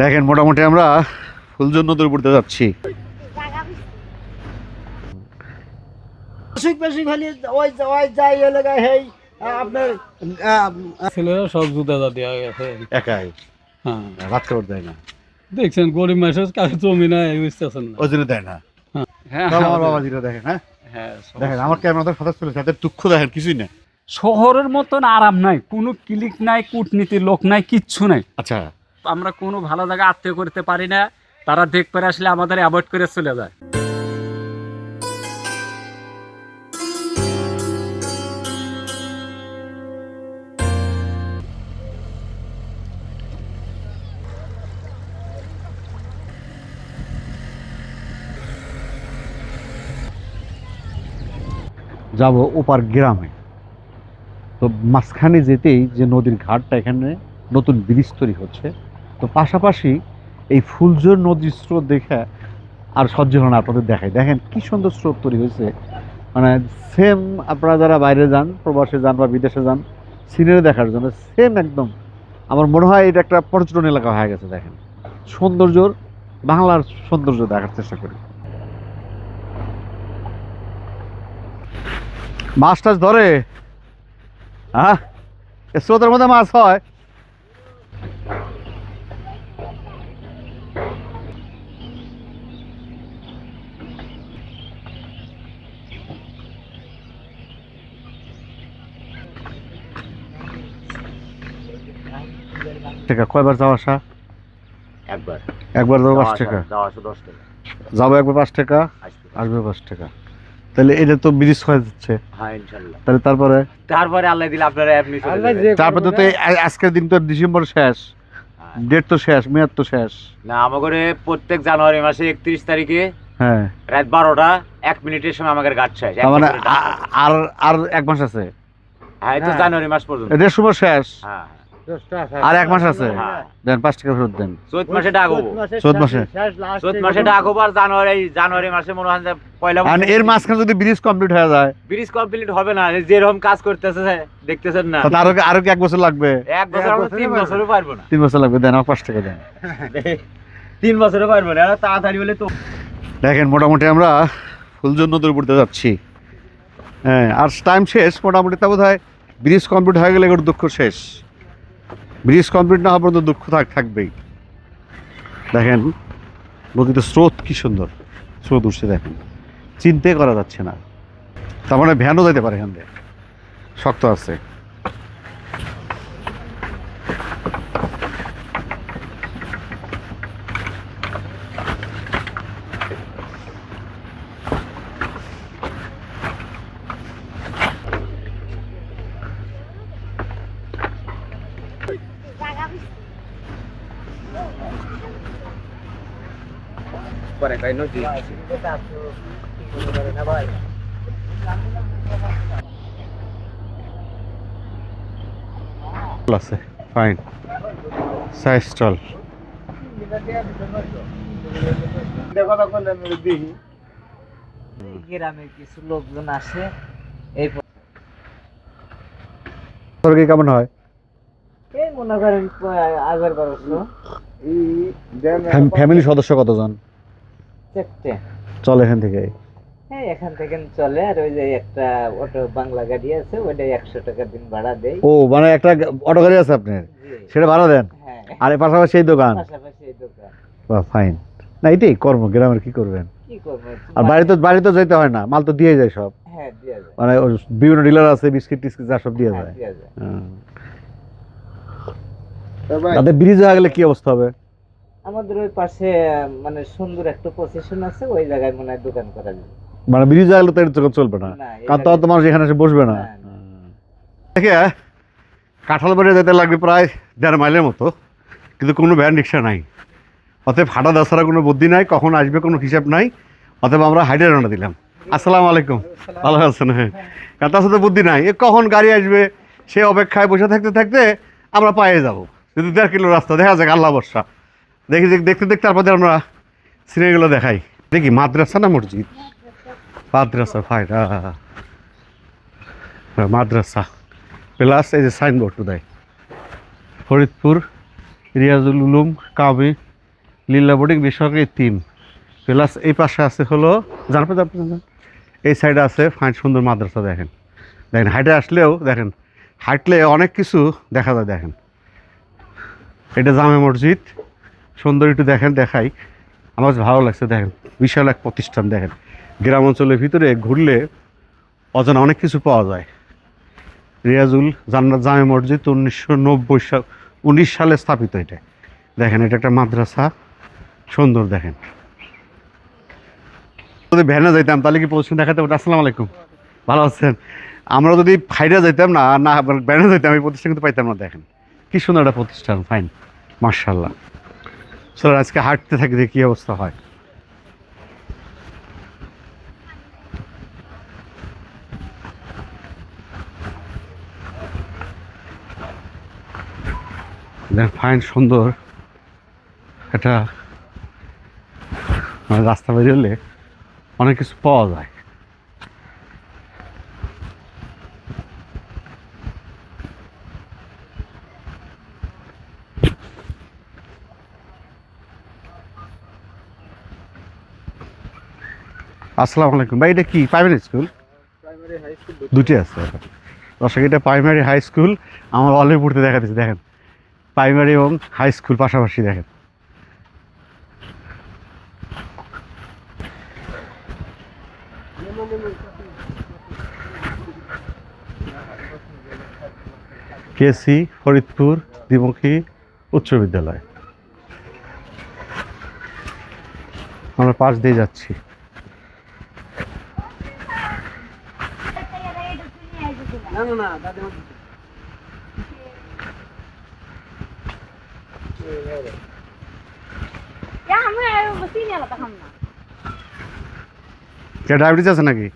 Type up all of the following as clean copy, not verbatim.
দেখেন মোটামুটি আমরা ফুলজর নদীর উপর দিয়ে যাচ্ছি। ছেলেরা সব জুতা দেওয়া গেছে একাই হ্যাঁ ভাত খাবার দেয় না, দেখছেন গরিব মানুষের কাছে জমি নাই বুঝতেছেন না ওই জন্য দেয় না। হ্যাঁ সব আমার বাবাজিরা দেখেন, হ্যাঁ হ্যাঁ দেখেন আমার ক্যামেরাতে ফটো তুলেছে, তাদের দুঃখ দেখেন, কিছুই না। শহরের মতন আরাম নাই, কোনো ক্লিক নাই, কূটনীতির লোক নাই, কিচ্ছু নাই। আচ্ছা, আমরা কোনো ভালো জায়গা আত্মীয় করতে পারি না, তারা দেখতে আসলে আমাদের অ্যাভয়েড করে চলে যায়। যাব ওপার গ্রামে। তো মাঝখানে যেতেই যে নদীর ঘাটটা, এখানে নতুন ব্রিজ তৈরি হচ্ছে। তো পাশাপাশি এই ফুলজোর নদীর স্রোত দেখে আর সহ্য হলো না, আপনাদের দেখাই। দেখেন কি সুন্দর স্রোত তৈরি হয়েছে, মানে সেম আপনারা যারা বাইরে যান, প্রবাসে যান বা বিদেশে যান সিনারি দেখার জন্য, সেম একদম আমার মনে হয় এটা একটা পর্যটন এলাকা হয়ে গেছে। দেখেন সৌন্দর্যর, বাংলার সৌন্দর্য দেখার চেষ্টা করি। মাছ টাছ ধরে, হ্যাঁ স্রোতের মধ্যে মাছ হয়। টাকা কয়বার যাওয়া আসা? একবার একবার যাবো 5 টাকা, যাওয়া আসা 10 টাকা, যাবো একবার 5 টাকা, আসবে আসবে 5 টাকা। তাহলে এটা তো ব্রিজ হয়ে যাচ্ছে। হ্যাঁ ইনশাআল্লাহ। তাহলে তারপরে আল্লাহ দিলে আপনারা এমনি চলে যাবেন। তারপরে তো আজকের দিন তো ডিসেম্বর শেষ, ডেট তো শেষ, মেয়াদ তো শেষ। না আমাদের প্রত্যেক জানুয়ারি মাসে 31 তারিখে হ্যাঁ রাত 12টা 1 মিনিটের সময় আমাদের গাছ শেষ। তার মানে আর আর 1 মাস আছে। হ্যাঁ এই তো জানুয়ারি মাস পর্যন্ত এটার সময় শেষ, হ্যাঁ আর 1 মাস আছে। হ্যাঁ। দেন 5 টাকা ফেরত দেন। চৈত মাসে ডাকবো, চৈত মাসে, চৈত মাসে ডাকবো, আর জানুয়ারি মাসে মনে হয় যে পয়লা আর এর মাঝখানে যদি ব্রিজ কমপ্লিট হয়ে যায়, ব্রিজ কমপ্লিট হবে না। যেরকম কাজ করতেছে দেখতেছেন না, তাহলে আরো কি 1 বছর লাগবে? 1 বছর আমরা 3 বছরও পারবো না। 3 বছর লাগবে। দেন আর 5 টাকা দেন। 3 বছরও পারবো না, তাড়াতাড়ি হলে তো। দেখেন মোটামুটি আমরা ফুলজর নদীর উপর দিয়ে যাচ্ছি। হ্যাঁ আর টাইম শেষ মোটামুটি, তা বোধ হয় ব্রিজ কমপ্লিট হয়ে গেলে এগুলোর দুঃখ শেষ। ব্রিজ কমপ্লিট না হওয়া পর্যন্ত দুঃখ থাকবেই। দেখেন নদীতে স্রোত কি সুন্দর, স্রোত উঠছে দেখেন, চিন্তাই করা যাচ্ছে না। তার মানে ভ্যানও যেতে পারে এখান থেকে, শক্ত আছে। পরে কই নদী আছে ফাইন সাইজ স্টল। গ্রামের কিছু লোকজন আসে, এই তরকারি কেমন হয়? এই মনে করেন আগের বছর ফ্যামিলি সদস্য কতজন চারটে চলে এখান থেকে? হ্যাঁ এখান থেকে চলে। আর ওই যে একটা অটো বাংলা গাড়ি আছে, ওইটা 100 টাকা দিন ভাড়া দেয়। ও মানে একটা অটো গাড়ি আছে আপনার, সেটা ভাড়া দেন? হ্যাঁ আর এর পাশাপাশি এই দোকান? পাশাপাশি এই দোকান। বাহ ফাইন। না এটাই কর্ম, গ্রামের কি করবেন। কি করবো, আর বাড়িতে যেতে হয় না, মাল তো দিয়ে যায় সব। হ্যাঁ দিয়া যায়, মানে ওই বিভিন্ন ডিলার আছে, বিস্কিট টিস্কিট যা সব দিয়ে হ্যাঁ যায়। দিয়া যায়। তাতে ব্রিজ হয়ে গেলে কি অবস্থা হবে? আমাদের ওই পাশে মানে সুন্দর একটা পজিশন আছে, ওই জায়গায় মনে হয় দোকান করা যায়। মানে ব্রিজ হয়ে গেলে তো এর দোকান চলবে না, না, এই কারণ তো অত মানুষ এখানে এসে বসবে না। না, দেখে কাঁঠালবাড়ি যেতে লাগবে প্রায় 1.5 মাইলের মতো, কিন্তু কোনো ভ্যান রিক্সা নাই। অতএব হাঁটা দাসারা কোনো বুদ্ধি নাই, কখন আসবে কোনো হিসাব নাই। অতএব আমরা হাইটে রওনা দিলাম। আসসালামু আলাইকুম, ভালো আছেন? হ্যাঁ, কারণ তার সাথে বুদ্ধি নাই, কখন গাড়ি আসবে সে অপেক্ষায় বসে থাকতে থাকতে আমরা পায়ে যাব। যদি 1.5 কিলো রাস্তা, দেখা যাক আল্লাহ বর্ষা। দেখতে দেখতে তারপরে আমরা সিনেমাগুলো দেখাই। দেখি মাদ্রাসা না মসজিদ? মাদ্রাসা ফাইন, মাদ্রাসা প্লাস এই যে সাইনবোর্ড দেয় ফরিদপুর রিয়াজুল উলুম কামি লীলা বোর্ডিং বেসরকারি 3 প্লাস এই পাশে আছে হলো জানপে এই সাইডে আছে ফাইন সুন্দর মাদ্রাসা। দেখেন দেখেন হাইটে আসলেও দেখেন হাঁটলে অনেক কিছু দেখা যায়। দেখেন এটা জামে মসজিদ, সুন্দর একটু দেখেন দেখাই, আমার কাছে ভালো লাগছে। দেখেন বিশাল এক প্রতিষ্ঠান। দেখেন গ্রাম অঞ্চলের ভিতরে ঘুরলে অজানা অনেক কিছু পাওয়া যায়। রিয়াজুল জান্নাত জামে মসজিদ 19 সালে স্থাপিত। এটা দেখেন এটা একটা মাদ্রাসা, সুন্দর। দেখেন যদি ভ্যানে যাইতাম তাহলে কি প্রদর্শন দেখাতে পারতাম। আসসালামু আলাইকুম, ভালো আছেন? আমরা যদি ফাইডে যাইতাম না না ভ্যানে যাইতাম এই প্রতিষ্ঠান কিন্তু পাইতাম না। দেখেন কি সুন্দর একটা প্রতিষ্ঠান, ফাইন মার্শাল্লাহ। চলো আজকে হাঁটতে থাকি দেখি কী অবস্থা হয়। ফাইন সুন্দর একটা রাস্তা বেরিয়ে হলে অনেক কিছু পাওয়া যায়। আসসালামু আলাইকুম ভাই, এটা কি প্রাইমারি স্কুল? দুটি আছে দর্শক, এটা প্রাইমারি হাই স্কুল। আমার অলরেডি পড়তে দেখা দিচ্ছে। দেখেন প্রাইমারি এবং হাই স্কুল পাশাপাশি। দেখেন কেসি ফরিদপুর দ্বিমুখী উচ্চ বিদ্যালয়। আমরা পাশ দিয়ে যাচ্ছি। ডায়াবেটিস আছে নাকি?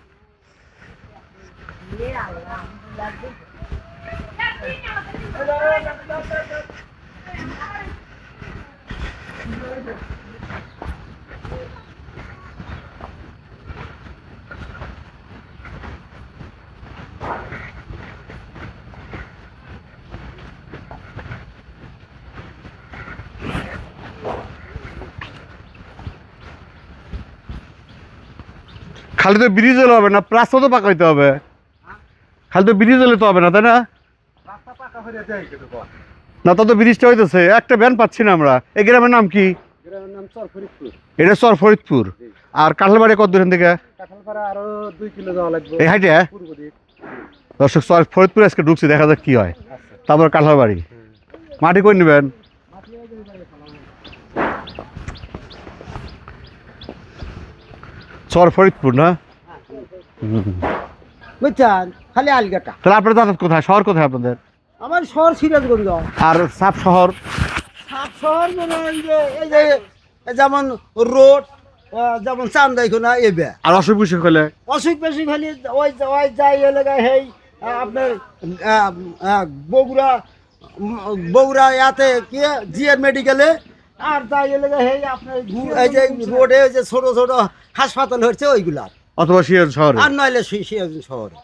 খালি তো ব্রিজ হলে হবে না, রাস্তা তো পাকা হইতে হবে। খালি তো ব্রিজ হলে তো হবে না, তাই না? না তো ব্রিজটা হইতেছে, একটা ভ্যান পাচ্ছি না আমরা। এই গ্রামের নাম কি? এটা চর ফরিদপুর। আর কাঁঠালবাড়ি কত দূর থেকে? এই হাইটে দর্শক চর ফরিদপুর আজকে ঢুকছি, দেখা যাক কি হয়। তারপর কাঁঠালবাড়ি মাটি করে নেবেন। চর ফরিদপুর না? বুঝছেন, খালি আলগাটা। তাহলে আপনার যাতায়াত কোথায়, শহর কোথায় আপনাদের? আমার শহর সিরাজগঞ্জ। আর সাপ শহর? সাপ শহর মানে এই যে যেমন রোড, যেমন চান্দাইখোনা এবে। আর অসুখ বিসুখ হলে? অসুখ বেসুখ হলে ওই ওই যাই এলাকায় হেই আপনার বগুড়া বগুড়া ইয়াতে কি জিএর মেডিকেলে। আর যাই এলাকায় হেই আপনার এই যে রোডে যে ছোট ছোট হাসপাতাল হচ্ছে ওইগুলা, অথবা সিরাজ শহরে। আর নইলে সিরাজগঞ্জ শহরে।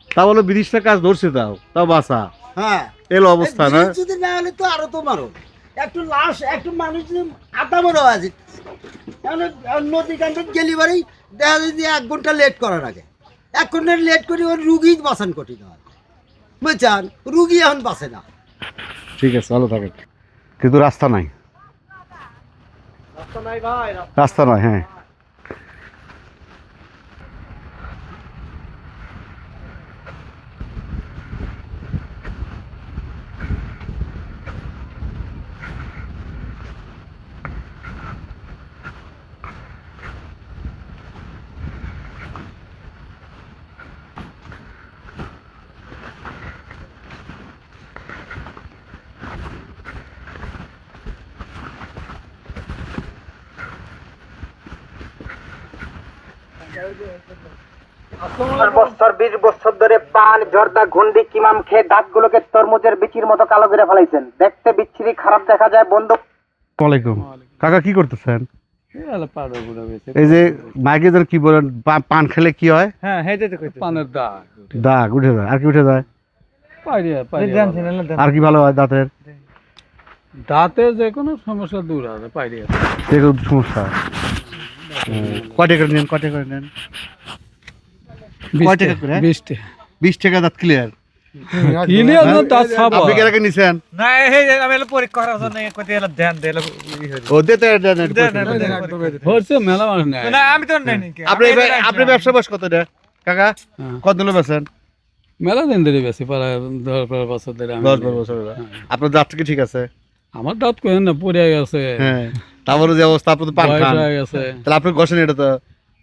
তা বলে ব্রিজটা কাজ ধরছে, তাও বাসা। হ্যাঁ এলো অবস্থা না? যদি না হলে তো আরো তো মারো একটু লাশ, একটু মানুষ যদি আধা মরো আছে নদী কান্ডে গেলি বাড়ি দেখা যায় যে 1 ঘন্টা লেট করার আগে 1 ঘন্টা লেট করি ওর রুগী বাঁচান কঠিন হয়। বুঝছেন, রুগী এখন বাঁচে না। ঠিক আছে, ভালো থাকেন। কিন্তু রাস্তা নাই, রাস্তা নয়। হ্যাঁ বছর 20 বছর ধরে পান জর্দা ঘুন্ডি কিমাম খেয়ে দাঁতগুলোকে তরমুজের বিচির মতো কালো করে ফেলাইছেন। দেখতে বিচ্ছিরি খারাপ দেখা যায়। বন্ধু ওয়ালাইকুম কাকা, কি করতেছেন? এই যে মাইকে যেন কি বলেন, পান খেলে কি হয়? হ্যাঁ, পানের দাগ দাগ উঠে যায়। আর কি উঠে যায়? আর কি ভালো হয় দাঁতের? দাঁতে যে কোনো সমস্যা দূর হবে পাইরে দেখুন সমস্যা কয় টাকা নেন কয় টাকা নেন কয় টাকা করে 20 টাকা 20 টাকা দাঁত ক্লিয়ার ক্লিয়ার না দাঁত সাফ আপনি কে রাখে নিছেন না এই আমি পরীক্ষা করার জন্য কত এলা ধ্যান দেল ও দিতে হচ্ছে মেলা মানুষ নেয় না আমি তো নেই নাকি আপনি ব্যবসা বয়স কত রে কাকা কত দিন বেছেন মেলা দিন ধরে বেশি প্রায় 10-12 বছর ধরে আমি 10 বছর আপনার দাঁত কি ঠিক আছে আমার দাঁত কই না পড়ে গেছে হ্যাঁ তারপরে যে অবস্থা আপনি তো পান বয়স খান হয়ে গেছে তাহলে আপনি ঘষেন এটা তো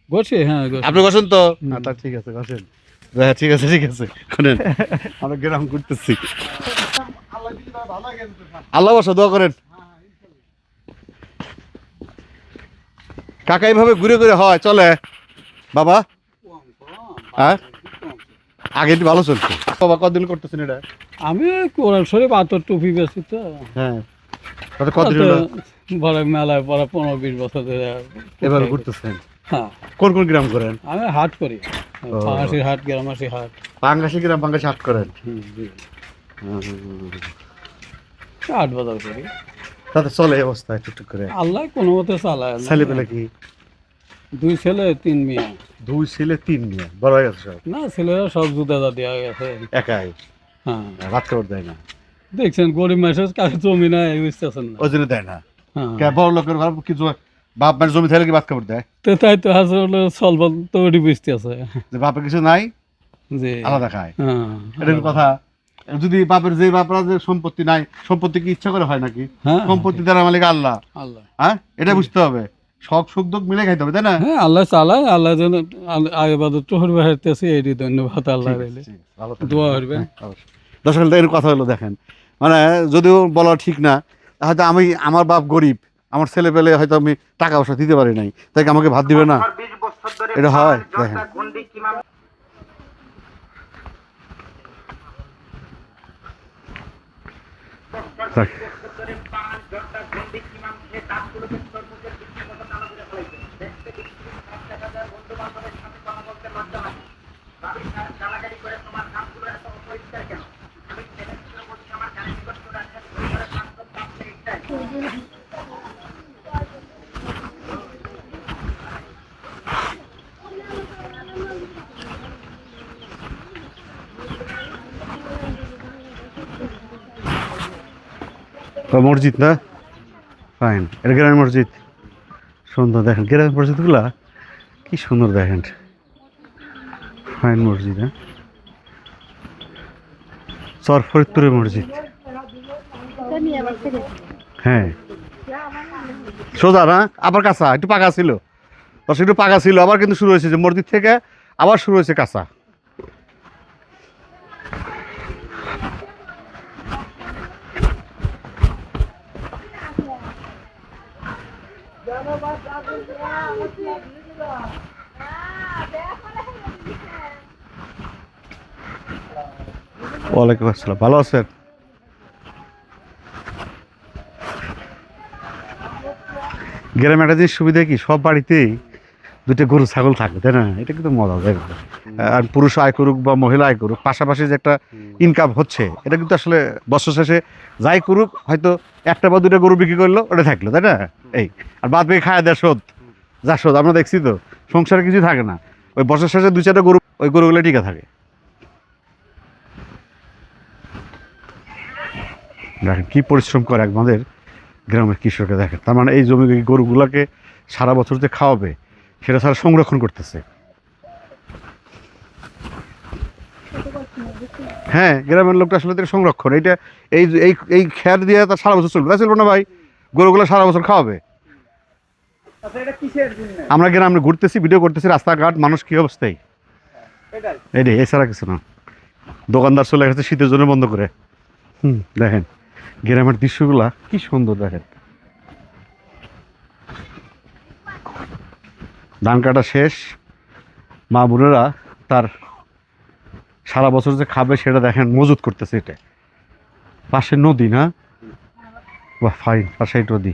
গোছি হ্যাঁ গোছি আপনি ঘষেন তো তা ঠিক আছে ঘষেন হ্যাঁ ঠিক আছে শুনেন আমরা গ্রাম করতেছি আল্লাহ বসা দোয়া করেন কাকা এইভাবে ঘুরে ঘুরে হয় চলে বাবা হ্যাঁ আগে একটু ভালো চলছে বাবা কতদিন করতেছেন এটা আমি কোরআন শরীফ আতর টুপি বেশি তো হ্যাঁ কত কতদিন হলো? বড় মেলায় পরে 15-20 বছর ধরে এবার ঘুরতেছেন হ্যাঁ কোন কোন গ্রাম করেন আমি হাট করি পাঙাশির হাট গ্রামাসি হাট পাঙ্গাসি গ্রাম পাঙ্গাসি হাট করেন হাট বাজার করি তাতে চলে এই অবস্থা টুকটুক করে আল্লাহ কোনো মতে চালায় ছেলে পেলে কি 2 ছেলে 3 মেয়ে 2 ছেলে 3 মেয়ে বড় হয়ে গেছে সব না ছেলেরা সব জুতা দেওয়া গেছে একাই হ্যাঁ ভাত খাবার দেয় না দেখছেন গরিব মানুষের কাছে জমি নাই বুঝতেছেন না ওই জন্য দেয় না হ্যাঁ কে বড় লোকের ঘর কি বাপ মায়ের জমি থাকলে কি ভাত খাবার দেয় তো তাই তো আসলে সলবল তো ওটি বুঝতে আছে যে বাপের কিছু নাই যে আলাদা খায় হ্যাঁ এটা কি কথা যদি বাপের যে বাপরা যে সম্পত্তি নাই সম্পত্তি কি ইচ্ছা করে হয় নাকি হ্যাঁ সম্পত্তি দ্বারা মালিক আল্লাহ আল্লাহ হ্যাঁ এটা বুঝতে হবে শখ সুখ দুঃখ মিলে খাইতে হবে তাই না হ্যাঁ আল্লাহ চালায় আল্লাহ যেন আগে বাদে তোহর বাড়িতেছে এটি ধন্যবাদ আল্লাহ রইলে ভালো থাকবেন। দোয়া করবে দর্শক এর কথা হলো দেখেন মানে যদিও বলা ঠিক না হয়তো আমি আমার বাপ গরিব আমার ছেলে পেলে হয়তো আমি টাকা পয়সা দিতে পারি নাই তাই কি আমাকে ভাত দিবে না 20 বছর ধরে এটা হয় পান, দেখেন জর্দা, গুন্ডি কিমাম দেখ। তো মসজিদ না ফাইন এটা গ্রামের মসজিদ সুন্দর দেখেন গ্রামের মসজিদগুলা কি সুন্দর দেখেন ফাইন মসজিদ হ্যাঁ চর ফরিদপুরের মসজিদ হ্যাঁ সোজা না আবার কাঁচা একটু পাকা ছিল দশ একটু পাকা ছিল আবার কিন্তু শুরু হয়েছে যে মসজিদ থেকে আবার শুরু হয়েছে কাঁচা ওয়ালাইকুম আসসালাম ভালো আছেন গ্রামে একটা জিনিস সুবিধা কি সব বাড়িতেই দুটো গরু ছাগল থাকে তাই না এটা কিন্তু মজা দেখ আর পুরুষ আয় করুক বা মহিলা আয় করুক পাশাপাশি যে একটা ইনকাম হচ্ছে এটা কিন্তু আসলে বছর শেষে যাই করুক হয়তো একটা বা দুটো গরু বিক্রি করলো ওটা থাকলো তাই না এই আর বাদ বাকি খায় দেয় শোধ যা শোধ আমরা দেখছি তো সংসারে কিছু থাকে না ওই বছর শেষে 2-4টা গরু ওই গরুগুলো টিকে থাকে দেখেন কি পরিশ্রম করে আমাদের গ্রামের কৃষকরা দেখেন তার মানে এই জমি গরুগুলোকে সারা বছর যে খাওয়াবে সেটা সারা সংরক্ষণ করতেছে হ্যাঁ গ্রামের লোকটা আসলে এটা সংরক্ষণ এইটা এই এই এই খ্যার দিয়ে তার সারা বছর চলবে তাই চলবে না ভাই গরুগুলো সারা বছর খাওয়াবে আমরা গ্রামে ঘুরতেছি ভিডিও করতেছি রাস্তাঘাট মানুষ কি অবস্থায় এটাই এছাড়া কিছু না দোকানদার চলে গেছে শীতের জন্য বন্ধ করে দেখেন গ্রামের দৃশ্যগুলা কি সুন্দর দেখেন ধান কাটা শেষ মা বোনেরা তার সারা বছর যে খাবে সেটা দেখেন মজুত করতেছে এটা পাশে নদী না বাহ ফাইন পাশে নদী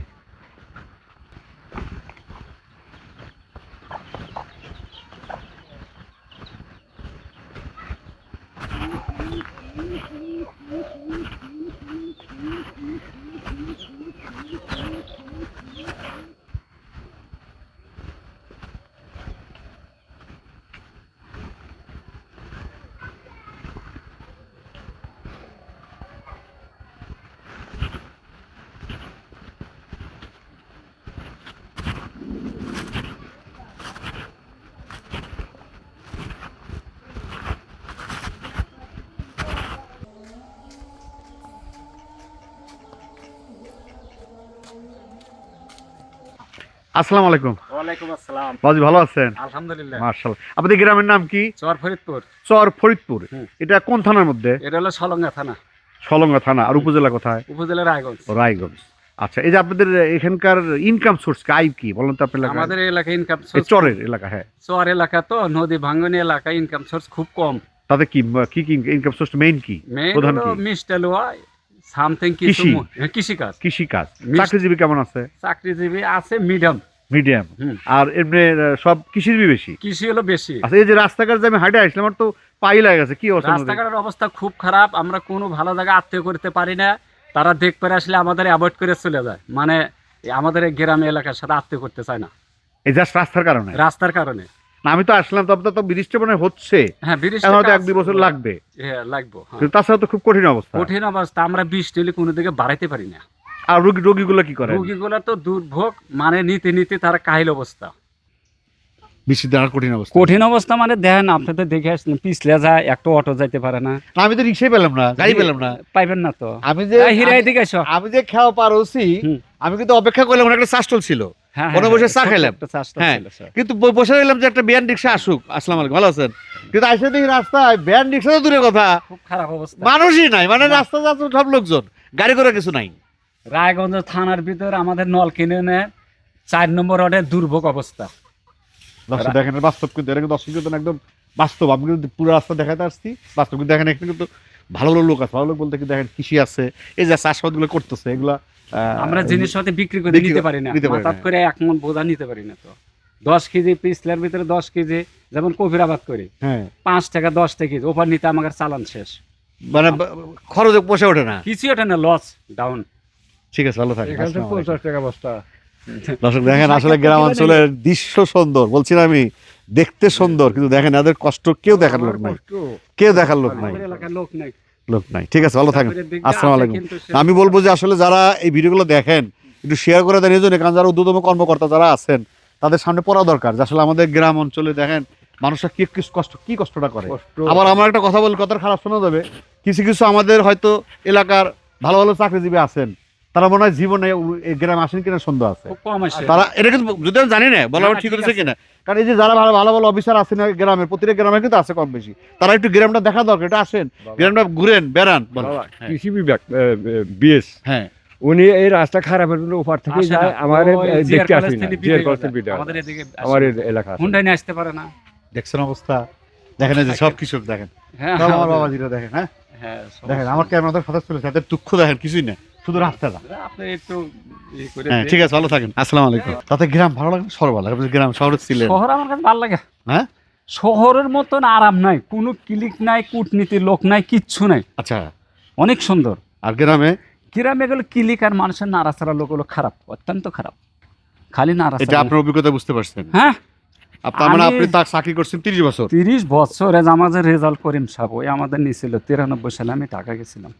আসসালামু আলাইকুম। ওয়ালাইকুম আসসালাম। বাজি ভালো আছেন? আলহামদুলিল্লাহ। মার্শাল্লাহ। আপনাদের গ্রামের নাম কি? চর ফরিদপুর। চর ফরিদপুর। হুম। এটা কোন থানার মধ্যে? এটা হলো সলঙ্গা থানা, সলঙ্গা থানা। আর উপজেলা কোথায়? উপজেলা রায়গঞ্জ। রায়গঞ্জ। আচ্ছা, এই যে আপনাদের এখানকার ইনকাম সোর্স কি, আয় কি বলেন তো আপনার এলাকায়? আমাদের এলাকায় ইনকাম এই সোর্স, চরের এলাকা, হ্যাঁ, চর এলাকা তো নদী ভাঙ্গনি এলাকায় ইনকাম সোর্স খুব কম। তাতে কি কি কি ইনকাম সোর্স মেইন কি? মেইন প্রধান হলো কি? মিষ্টি লোয়া, সামথিং কিছু কৃষি। কৃষিকাজ। কৃষিকাজ। মিষ্টি- চাকরিজীবী কেমন আছে? চাকরিজীবী আছে মিডিয়াম। মিডিয়াম। হুম। আর এমনি সব কৃষিজীবী বেশি? কৃষি হলো বেশি। আচ্ছা, এই যে রাস্তাঘাট যে আমি হাঁটে আসলাম, আমার তো পাই লাগে গেছে, কি অবস্থা? রাস্তাঘাটের অবস্থা খুব খারাপ, আমরা কোনো ভালো জায়গা আত্মীয় করতে পারি না। তারা দেখ করে আসলে আমাদের অ্যাভয়েড করে চলে যায়, মানে আমাদের এই গ্রামে এলাকার সাথে আত্মীয় করতে চায় না এই জাস্ট রাস্তার কারণে? রাস্তার কারণে। না, আমি তো আসলাম, তবে তো ব্রিজটা মনে হয় হচ্ছে, হ্যাঁ, এখন হয়তো 1-2 বছর লাগবে, হ্যাঁ লাগবে। হ্যাঁ। কিন্তু তাছাড়া তো খুব কঠিন অবস্থা। কঠিন অবস্থা, আমরা বৃষ্টি হলে কোনো দিকে বাড়াইতে পারি না। আর রোগীগুলো কি করে? রোগীগুলো তো দুর্ভোগ, মানে নিতে নিতে তারা কাহিল অবস্থা। বৃষ্টিতে আর কঠিন অবস্থা। কঠিন অবস্থা মানে দেখেন, আপনি তো দেখে আসলেন, পিছলে যায়, একটা অটো যাইতে পারে না। না, আমি তো রিক্সাই পেলাম না, গাড়ি পেলাম না। পাইবেন না তো। আমি যে হিরাই দিকে আসো। আমি যে খাওয়া পারছি, হুম। আমি কিন্তু অপেক্ষা করলাম, ওখানে একটা চা স্টল ছিল, হ্যাঁ, ওখানে বসে চা ছোট্ট খেলাম। একটা চাষটা হ্যাঁ, ছিল, স্যার। কিন্তু বসে রইলাম যে একটা ব্যান রিক্সা আসুক। আসসালামু আলাইকুম, ভালো আছেন? কিন্তু আইসা দেখি রাস্তায় ব্যান রিক্সা তো দূরের কথা, খুব খারাপ অবস্থা। মানুষই নাই, মানে রাস্তা যাচ্ছে সব লোকজন, গাড়ি করে কিছু নাই। রায়গঞ্জ থানার ভিতর আমাদের নলকিনে 4 নম্বর ওয়ার্ডের দুর্ভোগ অবস্থা। দর্শক দেখেন, বাস্তব কিন্তু এটা কিন্তু দর্শক কিন্তু একদম বাস্তব। আমি কিন্তু পুরো রাস্তা দেখাতে আসছি, বাস্তব কিন্তু দেখেন, এখানে কিন্তু ভালো ভালো লোক আছে। ভালো লোক বলতে কি দেখেন, কৃষি আছে, এই যে চাষাবাদগুলো করতেছে, এগুলা আমরা জিনিস সাথে বিক্রি করে বিক্রি নিতে পারি না, নিতে পারি হঠাৎ না। করে 1 মণ বোঝা নিতে পারি না। তো 10 কেজি পিছলের ভিতরে 10 কেজি, যেমন কফির আবাদ করি, হ্যাঁ, 5 টাকা 10 টাকা ওপর নিতে আমার চালান শেষ, মানে খরচ পোষে ওঠে না। কিছু ওঠে না, লস ডাউন। ঠিক আছে, ভালো থাকেন। এখান থেকে আসসালামু আলাইকুম। 50 টাকা বস্তা। দর্শক দেখেন, আসলে গ্রাম অঞ্চলের দৃশ্য সুন্দর, বলছি না আমি, দেখতে সুন্দর, কিন্তু দেখেন এদের কষ্ট কেউ দেখার লোক নাই, কেউ দেখার লোক নাই, আমাদের এলাকার লোক নাই। লোক নাই। ঠিক আছে, ভালো থাকেন। তারপরে দিকটা আসসালামু আছে, আলাইকুম। কিন্তু সে- আমি বলবো যে আসলে যারা এই ভিডিওগুলো দেখেন, একটু শেয়ার করে দেন, এই জন্য, কারণ যারা ঊর্ধ্বতম কর্মকর্তা যারা আছেন, তাদের সামনে পড়া দরকার যে আসলে আমাদের গ্রাম অঞ্চলে দেখেন মানুষরা কি কষ্টটা করে। আবার আমার একটা কথা বলি, কথা খারাপ শোনা যাবে, কিছু কিছু আমাদের হয়তো এলাকার ভালো ভালো চাকরিজীবী আছেন, তারা মনে হয় জীবনে এই গ্রামে আসেন কিনা সন্দেহ আছে। খুব কম আসে। তারা এটা কিন্তু যদি আমি জানি না বলা আমার না, ঠিক ঠিক হচ্ছে আছে। কিনা, কারণ এই যে যারা ভালো ভালো ভালো অফিসার আছেন গ্রামের, প্রতিটা গ্রামে কিন্তু আছে কম বেশি, তারা একটু গ্রামটা দেখা দরকার, এটা আসেন গ্রামটা ঘুরেন বেড়ান। বলেন। বাবা, হ্যাঁ। কৃষি বিভাগ বিএস হ্যাঁ, উনি এই রাস্তা খারাপের জন্য ওপার থেকে আসে না। যায়, আমার ওই দেখতে জিয়ার আসি কলেজ না, থেকে জিয়ার বিদায় কলেজ করে থেকে বিদায় আমাদের হয়। এদিকে আসে আমার না। এই এলাকা আছে। হুন্ডাই নিয়ে আসতে পারে না। দেখছেন অবস্থা, দেখেন এই যে সব কৃষক দেখেন, হ্যাঁ, সব আমার আমাদের- বাবাজিরা দেখেন। হ্যাঁ, হ্যাঁ, দেখেন আমার ক্যামেরাতে ফাটাস চলেছে, তাদের দুঃখ দেখেন, কিছুই না, শুধু রাস্তাটা। আপনি একটু ই করে হ্যাঁ, দিন। ঠিক আছে, ভালো থাকেন। আসসালামু আলাইকুম। তাতে গ্রাম ভালো লাগে না শহর ভালো লাগে? আপনি গ্রাম শহরে ছিলেন, শহর আমার কাছে ভালো লাগে। হ্যাঁ? শহরের মতন আরাম নাই, কোনো ক্লিক নাই, কূটনীতির লোক নাই, কিচ্ছু নাই, আচ্ছা, অনেক সুন্দর। আর গ্রামে? গ্রামে গেলে ক্লিক আর মানুষের নাড়াচাড়া লোক হলো খারাপ, অত্যন্ত খারাপ, খালি এটা নাড়াচাড়া। আপনার অভিজ্ঞতা বুঝতে পারছেন? হ্যাঁ, আপনার মানে আমি- আপনি তার চাকরি করছেন 30 বছর? 30 বছরে আমাদের রেজাল্ট করিম সাহেব, ওই আমাদের নিয়েছিল 93 সালে, আমি ঢাকা গেছিলাম।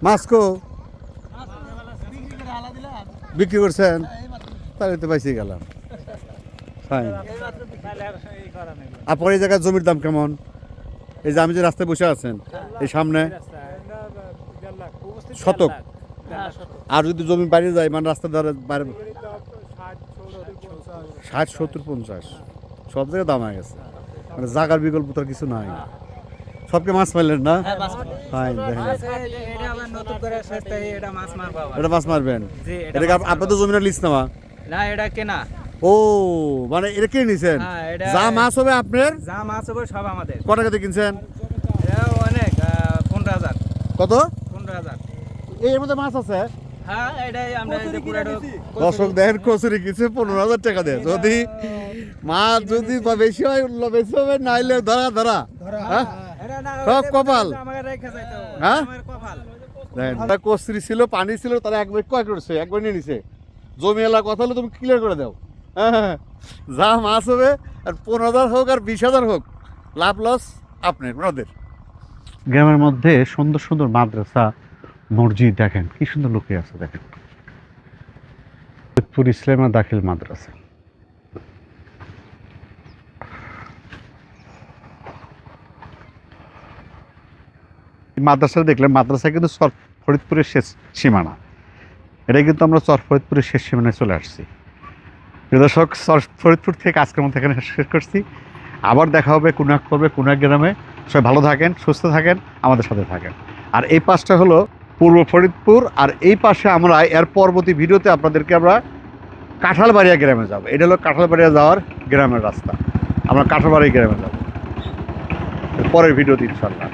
মাছ কো বিক্রি করছেন? তাহলে তো পাইছি গেলাম। ফাইন। আপনার এই জায়গায় জমির দাম কেমন? এই যে আমি যে রাস্তায় বসে আছেন এই সামনে শতক, আর যদি জমি বাইরে যায় মানে রাস্তার ধারে বাইরে 60, 70, 50 সব জায়গায় দাম হয়ে গেছে, মানে জাগার বিকল্প তো আর কিছু নাই। সবকে মাছ মারলেন না? ফাইন। দেখেন এটা মাছ মারবেন, এটা আপনার তো জমিটা লিস্ট নেওয়া না, এটা কেনা। ও মানে এটা কিনে নিছেন? হ্যাঁ, এটা যা মাছ হবে আপনার? যা মাছ হবে সব আমাদের। কত টাকাতে কিনছেন? এটা অনেক 15,000। কত? 15,000। এর মধ্যে মাছ আছে? হ্যাঁ, এটাই আমরা এই যে পুরাটো দর্শক দেখেন কচুরি কিছু 15,000 টাকা দেয়। যদি মাছ যদি বা বেশি হয় বেশি হবে, নাইলে ধরা ধরা। হ্যাঁ? সব কপাল। আমাকে রেখে যাইতো। হ্যাঁ? আমার কপাল। দেখেন তারা কচুরি ছিল, পানি ছিল, তারা একবার কয় করছে, একবার নিয়ে নিছে। জমি এলাকা কথা হলে তুমি ক্লিয়ার করে দাও। হ্যাঁ, যা মাছ হবে আর 15,000 হোক আর 20,000 হোক, লাভ লস আপনার ওনাদের। গ্রামের মধ্যে সুন্দর সুন্দর মাদ্রাসা, মসজিদ দেখেন কি সুন্দর লুকিয়ে আছে। দেখেন ফরিদপুর ইসলামিয়া দাখিল মাদ্রাসা। মাদ্রাসা দেখলেন, মাদ্রাসা কিন্তু চর ফরিদপুরের শেষ সীমানা। এটাই কিন্তু আমরা চর ফরিদপুরের শেষ সীমানায় চলে আসছি। দর্শক, চর ফরিদপুর থেকে আজকের মধ্যে এখানে শেষ করছি। আবার দেখা হবে কোনো এক পর্বে, কোনো এক গ্রামে। সবাই ভালো থাকেন, সুস্থ থাকেন, আমাদের সাথে থাকেন। আর এই পাশটা হলো পূর্ব ফরিদপুর, আর এই পাশে আমরা এর পরবর্তী ভিডিওতে আপনাদেরকে আমরা কাঁঠালবাড়িয়া গ্রামে যাব। এটা হলো কাঁঠালবাড়িয়া যাওয়ার গ্রামের রাস্তা। আমরা কাঁঠালবাড়ি গ্রামে যাব পরের ভিডিওতে ইনশাল্লাহ।